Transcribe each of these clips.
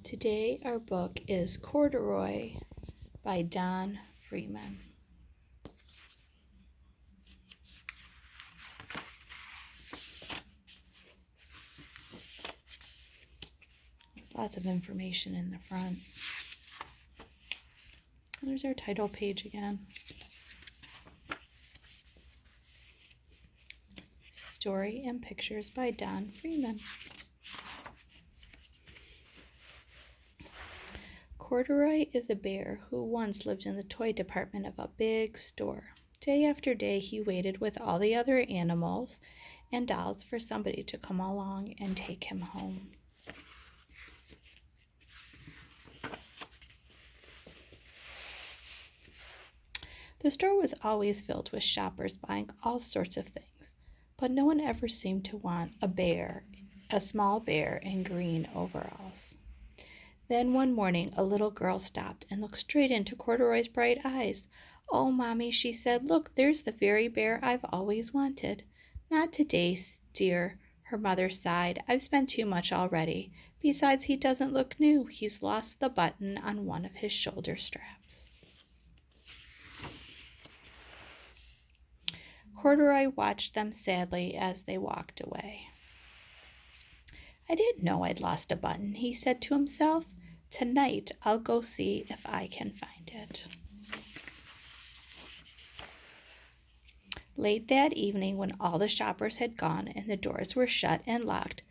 Today our book is Corduroy by Don Freeman. Lots of information in the front. There's our title page again. Story and pictures by Don Freeman. Corduroy is a bear who once lived in the toy department of a big store. Day after day he waited with all the other animals and dolls for somebody to come along and take him home. The store was always filled with shoppers buying all sorts of things, but no one ever seemed to want a small bear in green overalls. Then one morning a little girl stopped and looked straight into Corduroy's bright eyes. "Oh, Mommy," she said, "look, there's the very bear I've always wanted." "Not today, dear," her mother sighed. "I've spent too much already. Besides, he doesn't look new. He's lost the button on one of his shoulder straps." Corduroy watched them sadly as they walked away. "I didn't know I'd lost a button," he said to himself. "Tonight I'll go see if I can find it." Late that evening, when all the shoppers had gone and the doors were shut and locked,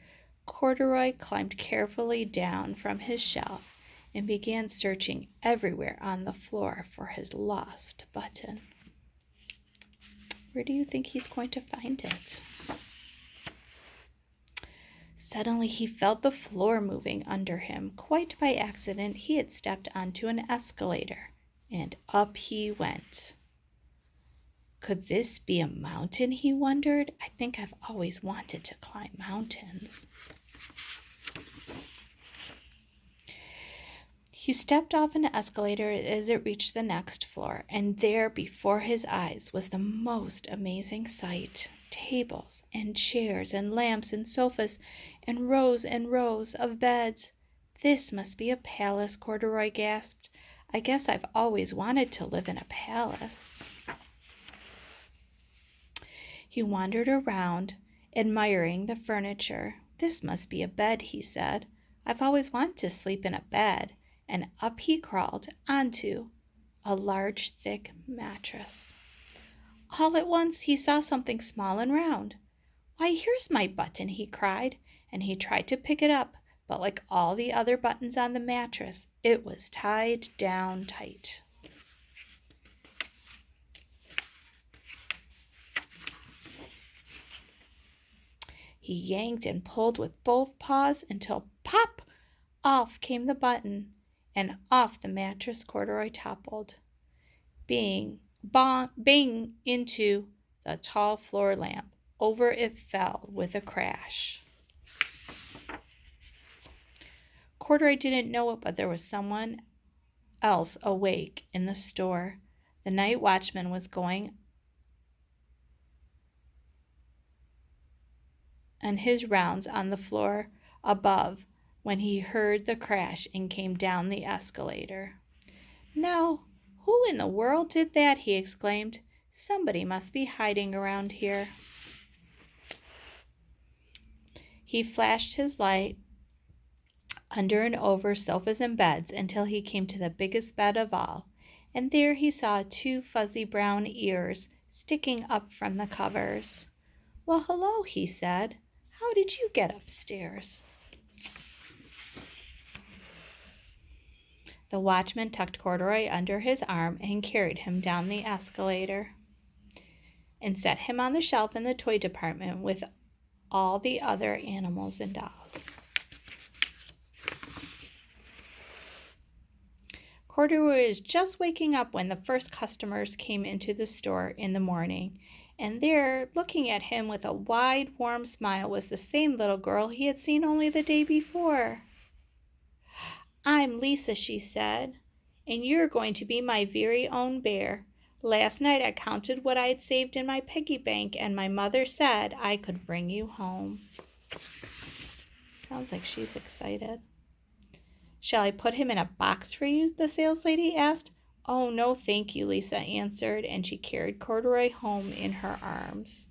Corduroy climbed carefully down from his shelf and began searching everywhere on the floor for his lost button. Where do you think he's going to find it? Suddenly he felt the floor moving under him. Quite by accident, he had stepped onto an escalator, and up he went. Could this be a mountain, he wondered? I think I've always wanted to climb mountains. He stepped off an escalator as it reached the next floor, and there before his eyes was the most amazing sight. Tables and chairs and lamps and sofas and rows of beds. "This must be a palace," Corduroy gasped. "I guess I've always wanted to live in a palace." He wandered around, admiring the furniture. "This must be a bed," he said. "I've always wanted to sleep in a bed." And up he crawled onto a large, thick mattress. All at once he saw something small and round. "Why, here's my button," he cried, and he tried to pick it up, but like all the other buttons on the mattress, it was tied down tight. He yanked and pulled with both paws until pop! Off came the button, and off the mattress Corduroy toppled, bang into the tall floor lamp. Over it fell with a crash. Corduroy didn't know it, but there was someone else awake in the store. The night watchman was going on his rounds on the floor above when he heard the crash and came down the escalator. "Now, who in the world did that?" he exclaimed. "Somebody must be hiding around here." He flashed his light under and over sofas and beds until he came to the biggest bed of all, and there he saw 2 fuzzy brown ears sticking up from the covers. "Well, hello," he said. "How did you get upstairs?" The watchman tucked Corduroy under his arm and carried him down the escalator and set him on the shelf in the toy department with all the other animals and dolls. Corduroy was just waking up when the first customers came into the store in the morning, and there, looking at him with a wide, warm smile, was the same little girl he had seen only the day before. "I'm Lisa," she said, "and you're going to be my very own bear. Last night I counted what I had saved in my piggy bank, and my mother said I could bring you home." Sounds like she's excited. "Shall I put him in a box for you?" the saleslady asked. "Oh, no, thank you," Lisa answered, and she carried Corduroy home in her arms.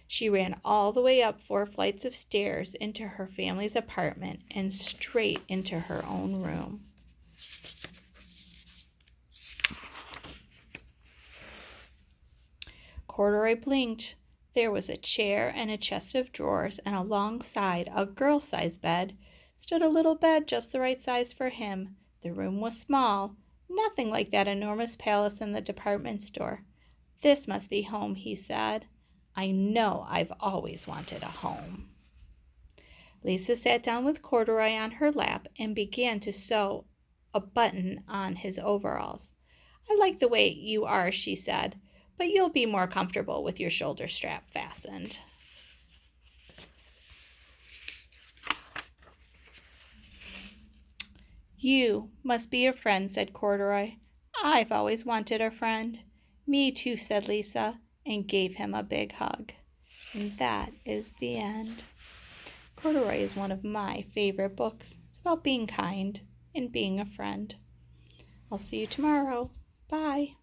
She ran all the way up 4 flights of stairs into her family's apartment and straight into her own room. Corduroy blinked. There was a chair and a chest of drawers, and alongside a girl-sized bed stood a little bed just the right size for him. The room was small, nothing like that enormous palace in the department store. "This must be home," he said. "I know I've always wanted a home." Lisa sat down with Corduroy on her lap and began to sew a button on his overalls. "I like the way you are," she said, "but you'll be more comfortable with your shoulder strap fastened." "You must be a friend," said Corduroy. "I've always wanted a friend." "Me too," said Lisa, and gave him a big hug. And that is the end. Corduroy is one of my favorite books. It's about being kind and being a friend. I'll see you tomorrow. Bye.